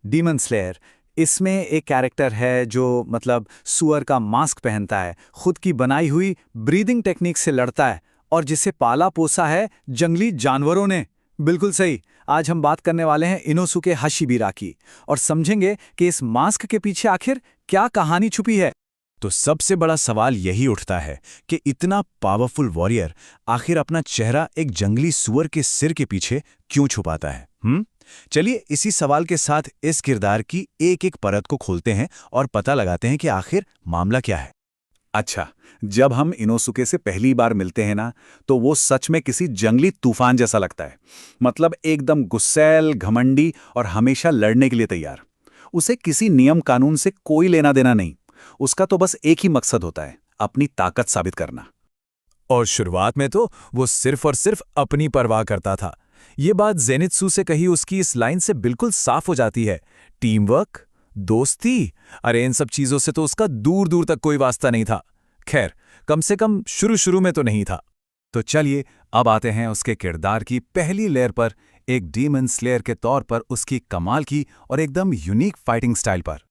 Demon slayer. इसमें एक character है जो मतलब सुअर का मास्क पहनता है, खुद की बनाई हुई ब्रीदिंग टेक्निक से लड़ता है और जिसे पाला पोसा है जंगली जानवरों ने। बिल्कुल सही। आज हम बात करने वाले हैं इनोसुके हाशिबिरा की और समझेंगे कि इस मास्क के पीछे आखिर क्या कहानी छुपी है। तो सबसे बड़ा सवाल यही उठता है कि इतना पावरफुल वॉरियर आखिर अपना चेहरा एक जंगली सुअर के सिर के पीछे क्यों छुपाता है। चलिए इसी सवाल के साथ इस किरदार की एक एक परत को खोलते हैं और पता लगाते हैं कि आखिर मामला क्या है। अच्छा, जब हम इनोसुके से पहली बार मिलते हैं ना, तो वो सच में किसी जंगली तूफान जैसा लगता है। मतलब एकदम गुस्सैल, घमंडी और हमेशा लड़ने के लिए तैयार। उसे किसी नियम कानून से कोई लेना देना नहीं। उसका तो बस एक ही मकसद होता है, अपनी ताकत साबित करना। और शुरुआत में तो वो सिर्फ और सिर्फ अपनी परवाह करता था। ये बात जेनित्सु से कही उसकी इस लाइन से बिल्कुल साफ हो जाती है। टीम वर्क, दोस्ती, अरे इन सब चीजों से तो उसका दूर दूर तक कोई वास्ता नहीं था। खैर, कम से कम शुरू शुरू में तो नहीं था। तो चलिए अब आते हैं उसके किरदार की पहली लेयर पर, एक डीमन स्लेयर के तौर पर उसकी कमाल की और एकदम यूनिक फाइटिंग स्टाइल पर।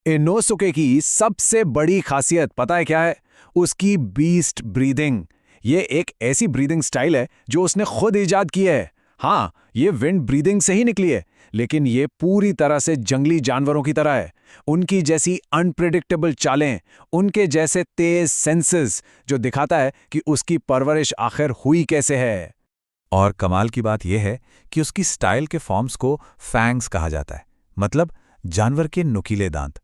इनोसुके की सबसे बड़ी खासियत पता है क्या है? उसकी बीस्ट ब्रीदिंग। ये एक ऐसी ब्रीदिंग स्टाइल है जो उसने खुद इजाद की है। हाँ, ये विंड ब्रीदिंग से ही निकली है, लेकिन ये पूरी तरह से जंगली जानवरों की तरह है। उनकी जैसी अनप्रेडिक्टेबल चालें, उनके जैसे तेज सेंसेस, जो दिखाता है कि उसकी परवरिश आखिर हुई कैसे है। और कमाल की बात यह है कि उसकी स्टाइल के फॉर्म्स को फैंग्स कहा जाता है, मतलब जानवर के नुकीले दांत।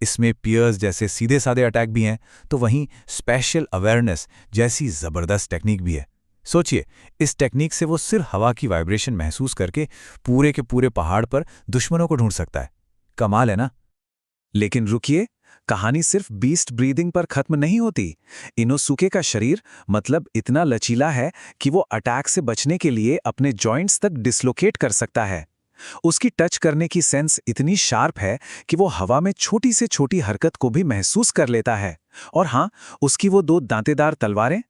इसमें पियर्स जैसे सीधे साधे अटैक भी हैं, तो वहीं स्पेशल अवेयरनेस जैसी जबरदस्त टेक्निक भी है। सोचिए, इस टेक्निक से वो सिर्फ हवा की वाइब्रेशन महसूस करके पूरे के पूरे पहाड़ पर दुश्मनों को ढूंढ सकता है। कमाल है ना? लेकिन रुकिए, कहानी सिर्फ बीस्ट ब्रीदिंग पर खत्म नहीं होती। इनोसुके का शरीर मतलब इतना लचीला है कि वो अटैक से बचने के लिए अपने जॉइंट्स तक डिसलोकेट कर सकता है। उसकी टच करने की सेंस इतनी शार्प है कि वो हवा में छोटी से छोटी हरकत को भी महसूस कर लेता है। और हाँ, उसकी वो दो दांतेदार तलवारें,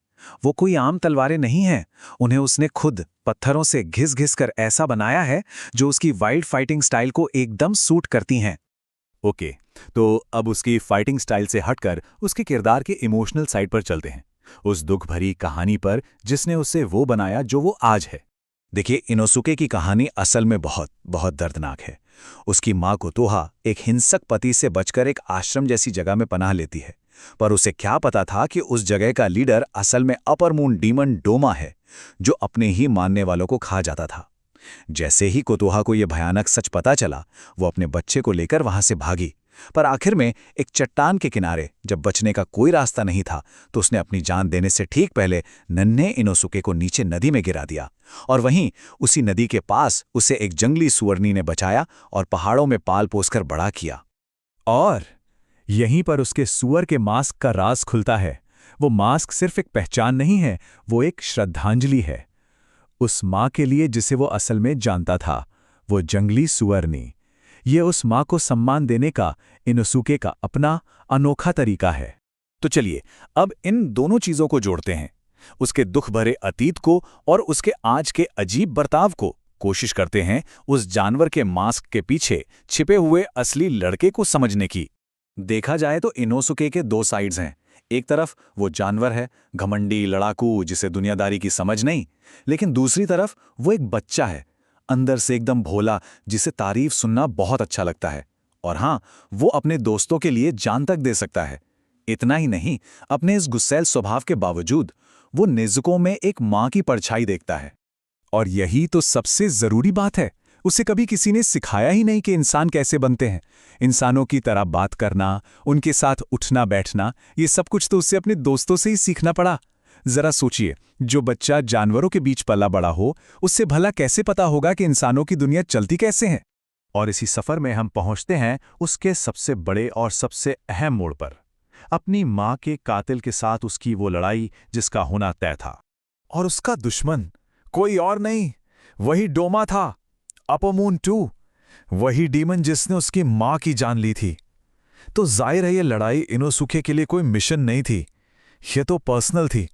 वो कोई आम तलवारें नहीं हैं। उन्हें उसने खुद पत्थरों से घिस घिस कर ऐसा बनाया है जो उसकी वाइल्ड फाइटिंग स्टाइल को एकदम सूट करती हैं। ओके, तो अब उसकी फाइटिंग स्टाइल से हटकर उसके किरदार के इमोशनल साइड पर चलते हैं, उस दुख भरी कहानी पर जिसने उसे वो बनाया जो वो आज है। देखिए, इनोसुके की कहानी असल में बहुत बहुत दर्दनाक है। उसकी माँ कोतोहा एक हिंसक पति से बचकर एक आश्रम जैसी जगह में पनाह लेती है, पर उसे क्या पता था कि उस जगह का लीडर असल में अपर मून डीमन डोमा है, जो अपने ही मानने वालों को खा जाता था। जैसे ही कोतोहा को यह भयानक सच पता चला, वो अपने बच्चे को लेकर वहां से भागी। पर आखिर में एक चट्टान के किनारे जब बचने का कोई रास्ता नहीं था, तो उसने अपनी जान देने से ठीक पहले नन्हे इनोसुके को नीचे नदी में गिरा दिया। और वहीं उसी नदी के पास उसे एक जंगली सुअरनी ने बचाया और पहाड़ों में पाल पोसकर बड़ा किया। और यहीं पर उसके सुअर के मास्क का राज खुलता है। वो मास्क सिर्फ एक पहचान नहीं है, वो एक श्रद्धांजलि है उस माँ के लिए जिसे वो असल में जानता था, वो जंगली सुअरनी। ये उस माँ को सम्मान देने का इनोसुके का अपना अनोखा तरीका है। तो चलिए अब इन दोनों चीजों को जोड़ते हैं, उसके दुख भरे अतीत को और उसके आज के अजीब बर्ताव को। कोशिश करते हैं उस जानवर के मास्क के पीछे छिपे हुए असली लड़के को समझने की। देखा जाए तो इनोसुके के दो साइड्स हैं। एक तरफ वो जानवर है, घमंडी लड़ाकू जिसे दुनियादारी की समझ नहीं, लेकिन दूसरी तरफ वो एक बच्चा है, अंदर से एकदम भोला, जिसे तारीफ सुनना बहुत अच्छा लगता है। और हाँ, वो अपने दोस्तों के लिए जान तक दे सकता है। इतना ही नहीं, अपने इस गुस्सैल स्वभाव के बावजूद वो नेज़ुको में एक माँ की परछाई देखता है। और यही तो सबसे जरूरी बात है, उसे कभी किसी ने सिखाया ही नहीं कि इंसान कैसे बनते हैं। इंसानों की तरह बात करना, उनके साथ उठना बैठना, ये सब कुछ तो उसे अपने दोस्तों से ही सीखना पड़ा। जरा सोचिए, जो बच्चा जानवरों के बीच पला बड़ा हो, उससे भला कैसे पता होगा कि इंसानों की दुनिया चलती कैसे है। और इसी सफर में हम पहुंचते हैं उसके सबसे बड़े और सबसे अहम मोड़ पर, अपनी माँ के कातिल के साथ उसकी वो लड़ाई जिसका होना तय था। और उसका दुश्मन कोई और नहीं, वही डोमा था, अपर मून 2, वही डीमन जिसने उसकी माँ की जान ली थी। तो जाहिर है ये लड़ाई इनोसुके के लिए कोई मिशन नहीं थी, ये तो पर्सनल थी,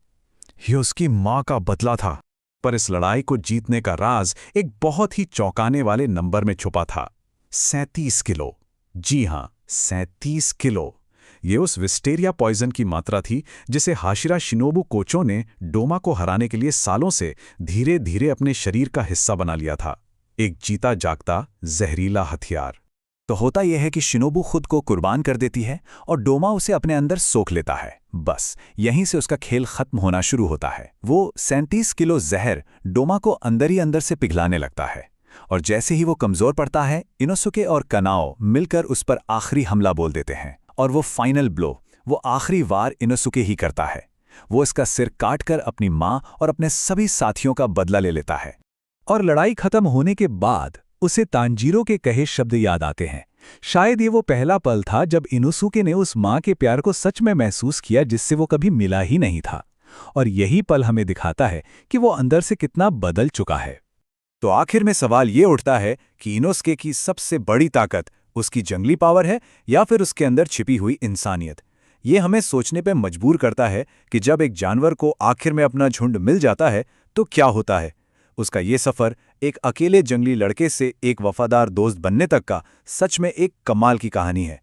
ये उसकी माँ का बदला था। पर इस लड़ाई को जीतने का राज एक बहुत ही चौंकाने वाले नंबर में छुपा था। 37 किलो। जी हाँ, 37 किलो। ये उस विस्टेरिया पॉइजन की मात्रा थी जिसे हाशिरा शिनोबु कोचो ने डोमा को हराने के लिए सालों से धीरे धीरे अपने शरीर का हिस्सा बना लिया था। एक जीता जागता जहरीला हथियार। तो होता यह है कि शिनोबु खुद को कुर्बान कर देती है और डोमा उसे अपने अंदर सोख लेता है। बस यहीं से उसका खेल खत्म होना शुरू होता है। वो 37 किलो जहर डोमा को अंदर ही अंदर से पिघलाने लगता है और जैसे ही वो कमजोर पड़ता है, इनोसुके और कनाओ मिलकर उस पर आखिरी हमला बोल देते हैं और वो फाइनल ब्लो, वो आखिरी वार इनोसुके ही करता है। वो इसका सिर काटकर अपनी माँ और अपने सभी साथियों का बदला ले लेता है। और लड़ाई खत्म होने के बाद उसे तांजीरो के कहे शब्द याद आते हैं। शायद ये वो पहला पल था जब इनोसुके ने उस माँ के प्यार को सच में महसूस किया जिससे वो कभी मिला ही नहीं था। और यही पल हमें दिखाता है कि वो अंदर से कितना बदल चुका है। तो आखिर में सवाल ये उठता है कि इनोसुके की सबसे बड़ी ताकत उसकी जंगली पावर है या फिर उसके अंदर छिपी हुई इंसानियत। ये हमें सोचने पे मजबूर करता है कि जब एक जानवर को आखिर में अपना झुंड मिल जाता है तो क्या होता है। उसका ये सफ़र एक अकेले जंगली लड़के से एक वफादार दोस्त बनने तक का सच में एक कमाल की कहानी है।